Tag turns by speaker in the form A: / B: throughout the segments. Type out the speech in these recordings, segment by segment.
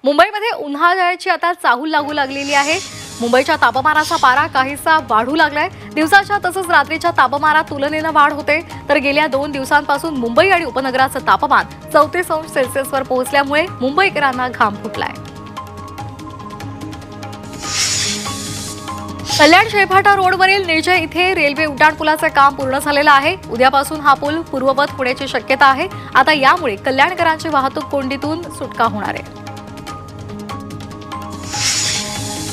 A: मुंबईमध्ये उन्हाळ्याची आता चाहूल लागू लागलेली आहे। मुंबईच्या तापमानाचा पारा काहीसा वाढू लागलाय। दिवसाच्या तसंच रात्रीच्या तापमानात तुलनेने वाढ होते। तर गेल्या 2 दिवसांपासून मुंबई आणि उपनगराचं तापमान 34°C वर पोहोचल्यामुळे मुंबईकरांना घाम फुटलाय। कल्याण शेळफाटा रोडवरील निर्जय इथे रेल्वे उड्डाणपुलाचे काम पूर्ण झालेलं आहे। उद्यापासून हा पूल पूर्ववत होण्याची शक्यता आहे। आता यामुळे कल्याणकरांची वाहतूक कोंडीतून सुटका होणार आहे।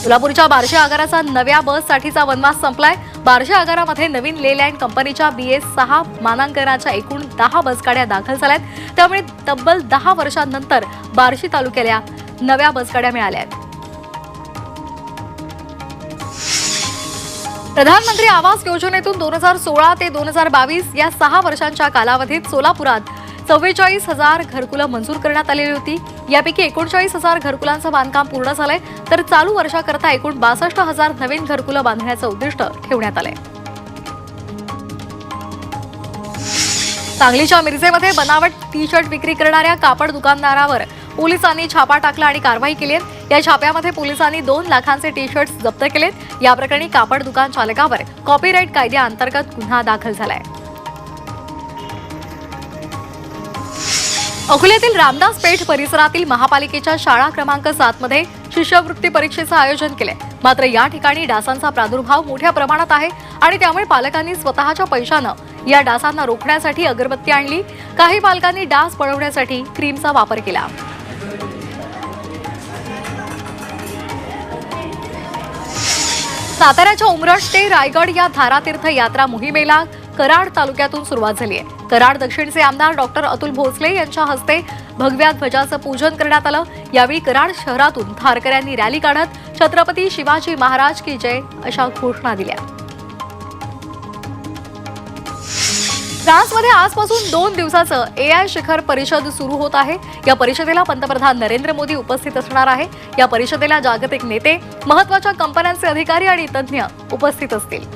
A: सोलापूरच्या बार्शी आगाराचा नव्या बससाठीचा वनवास संपलाय। बार्शी आगारामध्ये नवीन ले लाईन कंपनीच्या BS6 मानांकनाच्या एकूण 10 बसगाड्या दाखल झाल्यात। त्यामुळे तब्बल 10 वर्षांनंतर बार्शी तालुक्याला नव्या बसगाड्या मिळाल्या आहेत। प्रधानमंत्री आवास योजनेतून 2016 ते 2022 या 6 वर्षांच्या कालावधीत सोलापुरात 44,000 घरकुलं मंजूर करण्यात आलेली होती। यापैकी 39,000 घरकुलांचं बांधकाम पूर्ण झालंय। तर चालू वर्षाकरता एकूण 62,000 नवीन घरकुलं बांधण्याचं उद्दिष्ट ठेवण्यात आलंय। सांगलीच्या मिरजेमध्ये बनावट टी-शर्ट विक्री करणाऱ्या कापड दुकानदारावर पोलिसांनी छापा टाकला आणि कारवाई केली आहे। या छाप्यामध्ये पोलिसांनी 2 लाखांचे टी-शर्ट्स जप्त केलेत। या प्रकरणी कापड दुकान चालकावर कॉपीराईट कायद्याअंतर्गत गुन्हा दाखल झालाय। अकोल्यातील रामदास पेठ परिसरातील महापालिकेच्या शाळा क्रमांक 7 मध्ये शिष्यवृत्ती परीक्षेचं आयोजन केलंय। मात्र या ठिकाणी डासांचा प्रादुर्भाव मोठ्या प्रमाणात आहे आणि त्यामुळे पालकांनी स्वतःच्या पैशानं या डासांना रोखण्यासाठी अगरबत्ती आणली। काही पालकांनी डास पळवण्यासाठी क्रीमचा वापर केला। साताऱ्याच्या उमरठ ते रायगड या धारातीर्थ यात्रा मोहिमेला कराड तालुक्यातून सुरुवात झाली आहे। कराड दक्षिणचे आमदार डॉक्टर अतुल भोसले यांच्या हस्ते भगव्या ध्वजाचं पूजन करण्यात आलं। यावेळी कराड शहरातून धारकऱ्यांनी रॅली काढत छत्रपती शिवाजी महाराज की जय अशा घोषणा दिल्या। फ्रान्समध्ये आजपासून 2 दिवसाचं AI शिखर परिषद सुरू होत आहे। या परिषदेला पंतप्रधान नरेंद्र मोदी उपस्थित असणार आहे। या परिषदेला जागतिक नेते, महत्त्वाच्या कंपन्यांचे अधिकारी आणि तज्ञ उपस्थित असतील।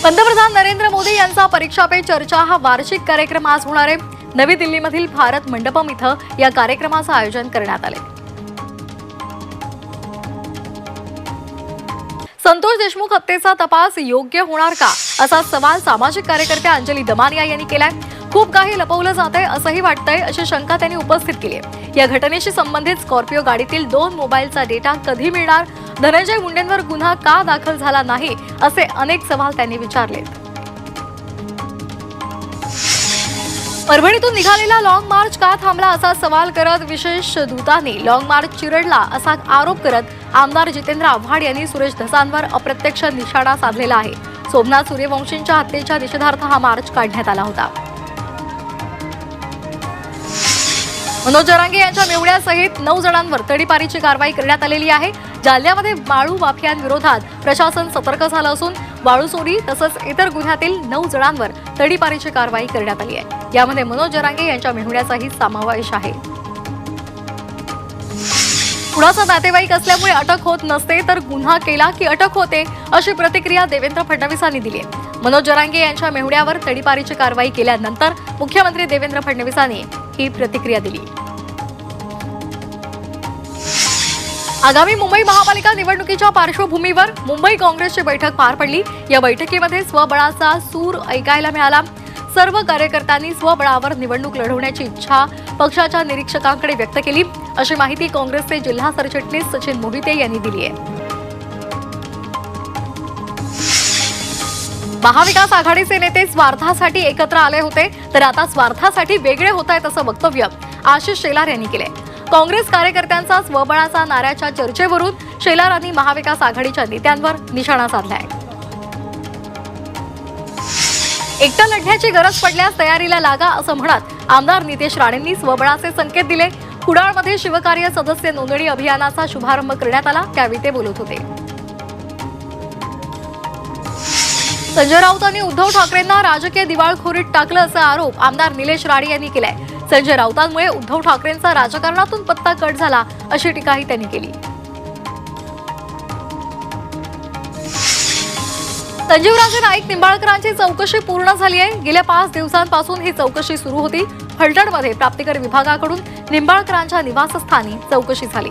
A: पंतप्रधान नरेंद्र मोदी यांचा परीक्षा पे चर्चा हा वार्षिक कार्यक्रम आज होणार आहे। नवी दिल्लीमधील भारत मंडपम इथं या कार्यक्रमाचं आयोजन करण्यात आले। संतोष देशमुख हत्येचा तपास योग्य होणार का असा सवाल सामाजिक कार्यकर्त्या अंजली दमानिया यांनी केलाय। खूप काही लपवलं जातंय असंही वाटतंय अशी शंका त्यांनी उपस्थित केली आहे। या घटनेशी संबंधित स्कॉर्पिओ गाडीतील 2 मोबाईलचा डेटा कधी मिळणार, धनंजय मुंडेंवर गुन्हा का दाखल झाला नाही असे अनेक सवाल त्यांनी विचारले। परभणीतून निघालेला लॉंग मार्च का थांबला असा सवाल करत विशेष दूतांनी लॉंग मार्च चिरडला असा आरोप करत आमदार जितेंद्र आव्हाड यांनी सुरेश धसांवर अप्रत्यक्ष निशाणा साधलेला आहे। सोमनाथ सूर्यवंशींच्या हत्येच्या निषेधार्थ हा मार्च काढण्यात आला होता। मनोज जरांगे यांच्या मेहुण्यासहित 9 जणांवर तडीपारीची कारवाई करण्यात आलेली आहे। जालन्यामध्ये वाळू माफियांविरोधात प्रशासन सतर्क झालं असून वाळू चोरी तसंच इतर गुन्ह्यातील 9 जणांवर तडीपारीची कारवाई करण्यात आली आहे। यामध्ये मनोज जरांगे यांच्या मेहुण्याचाही समावेश आहे। कुणाचा नातेवाईक असल्यामुळे अटक होत नसते तर गुन्हा केला की अटक होते अशी प्रतिक्रिया देवेंद्र फडणवीसांनी दिली आहे। मनोज जरांगे यांच्या मेहुण्यावर तडीपारीची कारवाई केल्यानंतर मुख्यमंत्री देवेंद्र फडणवीसांनी ही प्रतिक्रिया दिली। आगामी मुंबई महापालिका निवडणुकीच्या पार्श्वभूमीवर मुंबई काँग्रेसची बैठक पार पडली। या बैठकीमध्ये स्वबळाचा सूर ऐकायला मिळाला। सर्व कार्यकर्त्यांनी स्वबळावर निवडणूक लढवण्याची इच्छा पक्षाच्या निरीक्षकांकडे व्यक्त केली अशी माहिती काँग्रेसचे जिल्हा सरचिटणीस सचिन मोहिते यांनी दिली आहे। महाविकास आघाडीचे नेते स्वार्थासाठी एकत्र आले होते तर आता स्वार्थासाठी वेगळे होत आहेत असं वक्तव्य आशिष शेलार यांनी केले। काँग्रेस कार्यकर्त्यांचा स्वबळाचा नाऱ्याच्या चर्चेवरून शेलारांनी महाविकास आघाडीच्या नेत्यांवर निशाणा साधलाय। एकटा लढण्याची गरज पडल्यास तयारीला लागा असं म्हणत आमदार नितेश राणेंनी स्वबळाचे संकेत दिले। कुडाळमध्ये शिवकार्य सदस्य नोंदणी अभियानाचा शुभारंभ करण्यात आला त्यावेळी ते बोलत होते। संजय राऊतांनी उद्धव ठाकरेंना राजकीय दिवाळखोरीत टाकलं असा आरोप आमदार निलेश राणे यांनी केलाय। संजय राऊतांमुळे उद्धव ठाकरेंचा राजकारणातून पत्ता कट झाला अशी टीकाही त्यांनी केली। संजीवराजे नाईक निंबाळकरांची चौकशी पूर्ण झाली आहे। गेल्या 5 दिवसांपासून ही चौकशी सुरू होती। फलटणमध्ये प्राप्तिकर विभागाकडून निंबाळकरांच्या निवासस्थानी चौकशी झाली.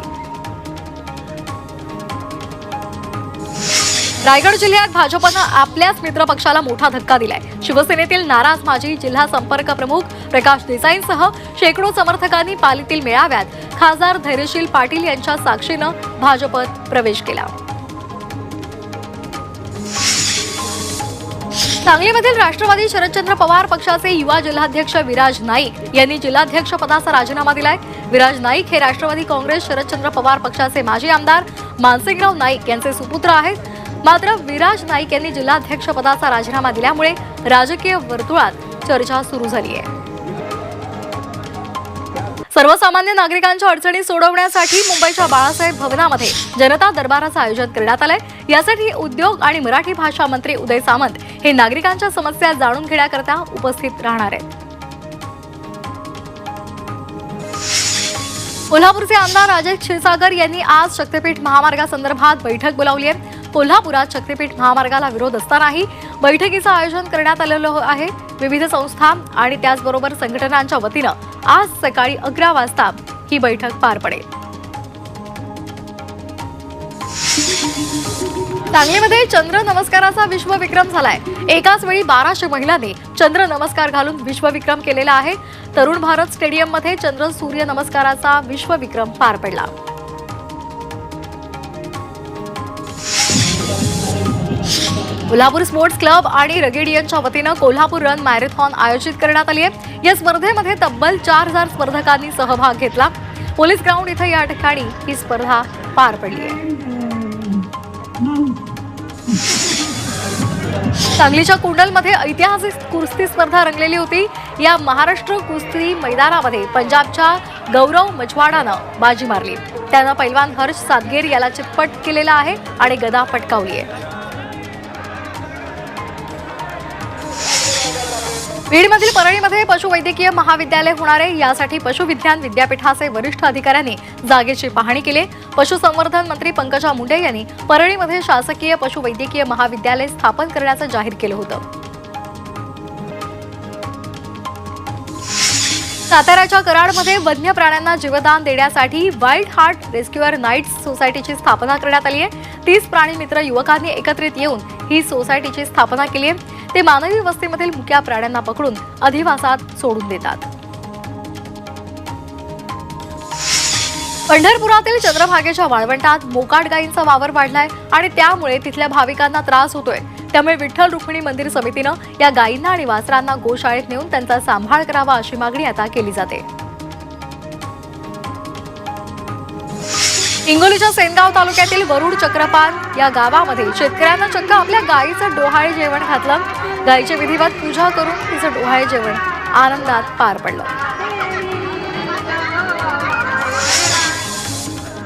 A: रायगड जिल्ह्यात भाजपनं आपल्याच मित्र पक्षाला मोठा धक्का दिलाय. शिवसेनेतील नाराज माजी जिल्हा संपर्क प्रमुख प्रकाश देसाईंसह शेकडो समर्थकांनी पालीतील मेळाव्यात खासदार धैर्यशील पाटील यांच्या साक्षीनं भाजपत प्रवेश केला. सांगलीमधील राष्ट्रवादी शरदचंद्र पवार पक्षाचे युवा जिल्हाध्यक्ष विराज नाईक यांनी जिल्हाध्यक्ष पदाचा राजीनामा दिलाय. विराज नाईक हे राष्ट्रवादी काँग्रेस शरदचंद्र पवार पक्षाचे माजी आमदार मानसिंगराव नाईक यांचे सुपुत्र आहेत. मात्र विराज नाईक यांनी जिल्हाध्यक्ष पदाचा राजीनामा दिल्यामुळे राजकीय वर्तुळात चर्चा सुरू झाली आहे. सर्वसामान्य नागरिकांच्या अडचणी सोडवण्यासाठी मुंबईच्या बाळासाहेब भवनामध्ये जनता दरबाराचं आयोजन करण्यात आलंय. यासाठी उद्योग आणि मराठी भाषा मंत्री उदय सामंत हे नागरिकांच्या समस्या जाणून घेण्याकरता उपस्थित राहणार आहेत. कोल्हापूरचे आमदार राजेश क्षीरसागर यांनी आज शक्तीपीठ महामार्गासंदर्भात बैठक बोलावली आहे. कोल्हापुरात शक्तीपीठ महामार्गाला विरोध असतानाही बैठकीचं आयोजन करण्यात आलेलं आहे. विविध संस्था आणि त्याचबरोबर संघटनांच्या वतीनं आज सकाळी 11 वाजता ही बैठक पार पडेल. सांगलीमध्ये चंद्र नमस्काराचा विश्वविक्रम झालाय. एकाच वेळी 1200 महिलांनी चंद्र नमस्कार घालून विश्वविक्रम केलेला आहे. तरुण भारत स्टेडियममध्ये चंद्र सूर्य नमस्काराचा विश्वविक्रम पार पडला. कोल्हापूर स्पोर्ट्स क्लब आणि रगेडियनच्या वतीनं कोल्हापूर रन मॅरेथॉन आयोजित करण्यात आली आहे. या स्पर्धेमध्ये तब्बल 4000 स्पर्धकांनी सहभाग घेतला. पोलीस ग्राउंड इथं या ठिकाणी ही स्पर्धा पार पडली आहे. सांगलीच्या कुंडलमध्ये ऐतिहासिक कुस्ती स्पर्धा रंगलेली होती. या महाराष्ट्र कुस्ती मैदानामध्ये पंजाबच्या गौरव मछवाडानं बाजी मारली. त्यानं पैलवान हर्ष सातगेर याला चितपट केलेला आहे आणि गदा पटकावली आहे. बीडमधील परळीमध्ये पशुवैद्यकीय महाविद्यालय होणार आहे. यासाठी पशुविज्ञान विद्यापीठाचे वरिष्ठ अधिकाऱ्यांनी जागेची पाहणी केली. पशुसंवर्धन मंत्री पंकजा मुंडे यांनी परळीमध्ये शासकीय पशुवैद्यकीय महाविद्यालय स्थापन करण्याचं जाहीर केलं होतं. साताऱ्याच्या कराडमध्ये वन्य प्राण्यांना जीवदान देण्यासाठी वाईल्ड हार्ट रेस्क्युअर नाईट्स सोसायटीची स्थापना करण्यात आली आहे. 30 प्राणी मित्र युवकांनी एकत्रित येऊन ही सोसायटीची स्थापना केली आहे. ते मानवी वस्तीमधील मुक्या प्राण्यांना पकडून अधिवासात सोडून देतात. पंढरपुरातील चंद्रभागेच्या वाळवंटात मोकाट गायींचा वावर वाढलाय आणि त्यामुळे तिथल्या भाविकांना त्रास होतोय. त्यामुळे विठ्ठल रुक्मिणी मंदिर समितीनं या गायींना आणि वासरांना गोशाळेत नेऊन त्यांचा सांभाळ करावा अशी मागणी आता केली जाते. हिंगोलीच्या सेनगाव तालुक्यातील वरुड चक्रपान या गावामध्ये शेतकऱ्यांना चक्क आपल्या गायीचं डोहाळे जेवण घातलं. गायीची विधिवत पूजा करून तिचं डोहाळे जेवण आनंदात पार पडलं.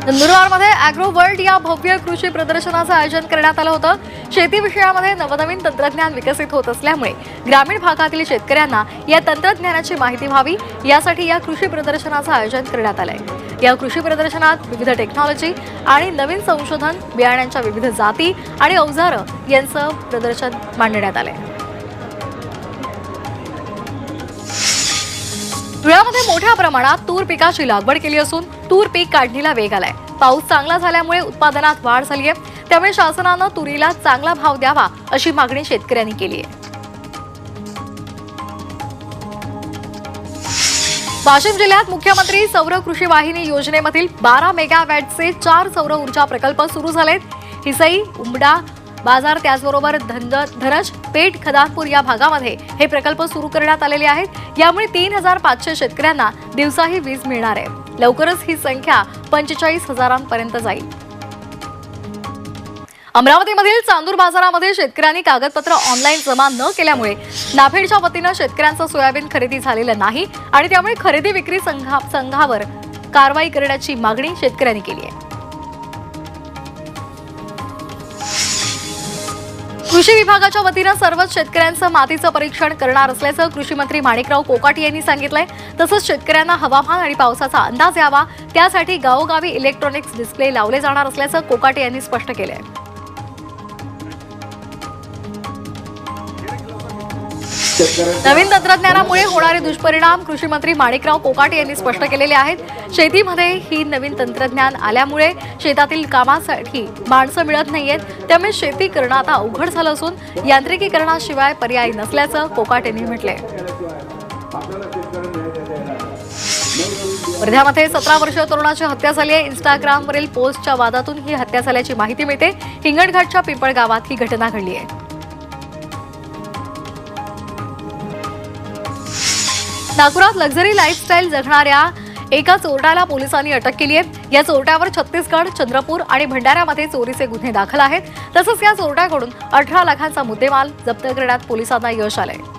A: नंदुरबारमध्ये अॅग्रो वर्ल्ड या भव्य कृषी प्रदर्शनाचं आयोजन करण्यात आलं होतं. शेती विषयामध्ये नवनवीन तंत्रज्ञान विकसित होत असल्यामुळे ग्रामीण भागातील शेतकऱ्यांना या तंत्रज्ञानाची माहिती व्हावी यासाठी या कृषी प्रदर्शनाचं आयोजन करण्यात आलंय. या कृषी प्रदर्शनात विविध टेक्नॉलॉजी आणि नवीन संशोधन, बियाण्यांच्या विविध जाती आणि अवजारं यांचं प्रदर्शन मांडण्यात आलंय. धुळ्यामध्ये मोठ्या प्रमाणात तूर पिकाची लागवड केली असून तूर पीक काढणीला वेग आलाय. पाऊस चांगला झाल्यामुळे उत्पादनात वाढ झाली आहे. त्यामुळे शासनानं तुरीला चांगला भाव द्यावा अशी मागणी शेतकऱ्यांनी केली आहे. वाशिम जिल्ह्यात मुख्यमंत्री सौर कृषी वाहिनी योजनेमधील 12 मेगावॅटचे 4 सौर ऊर्जा प्रकल्प सुरू झालेत. हिसई, उमडा, बाजार त्याचबरोबर धनज, पेठ, खदानपूर या भागामध्ये हे प्रकल्प सुरू करण्यात आलेले आहेत. यामुळे 3500 शेतकऱ्यांना दिवसाही वीज मिळणार आहे. लवकरच ही संख्या 45,000पर्यंत जाईल. अमरावतीमधील चांदूर बाजारामध्ये शेतकऱ्यांनी कागदपत्र ऑनलाईन जमा न केल्यामुळे नाफेडच्या वतीनं शेतकऱ्यांचं सोयाबीन खरेदी झालेलं नाही आणि त्यामुळे खरेदी विक्री संघावर कारवाई करण्याची मागणी शेतकऱ्यांनी केली आहे. कृषी विभागाच्या वतीनं सर्वच शेतकऱ्यांचं मातीचं परीक्षण करणार असल्याचं कृषी मंत्री माणिकराव कोकाटे यांनी सांगितलंय. तसंच शेतकऱ्यांना हवामान आणि पावसाचा अंदाज यावा त्यासाठी गावोगावी इलेक्ट्रॉनिक्स डिस्प्ले लावले जाणार असल्याचं कोकाटे यांनी स्पष्ट केलंय. नवीन तंत्रज्ञानामुळे होणारे दुष्परिणाम कृषी मंत्री माणिकराव कोकाटे यांनी स्पष्ट केलेले आहेत. शेतीमध्ये ही नवीन तंत्रज्ञान आल्यामुळे शेतातील कामासाठी माणसं मिळत नाहीयेत. त्यामुळे शेती करणं आता अवघड झालं असून यांत्रिकीकरणाशिवाय पर्याय नसल्याचं कोकाटेंनी म्हटलंय. वर्ध्यामध्ये 17 वर्षीय तरुणाची हत्या झाली आहे. इंस्टाग्रामवरील पोस्टच्या वादातून ही हत्या झाल्याची माहिती मिळते. हिंगणघाटच्या पिंपळ गावात ही घटना घडली आहे. नागपुरात लक्झरी लाईफस्टाईल जगणाऱ्या एका चोरट्याला पोलिसांनी अटक केली आहे. या चोरट्यावर छत्तीसगड, चंद्रपूर आणि भंडाऱ्यामध्ये चोरीचे गुन्हे दाखल आहेत. तसंच या चोरट्याकडून 18 लाखांचा मुद्देमाल जप्त करण्यात पोलिसांना यश आलंय.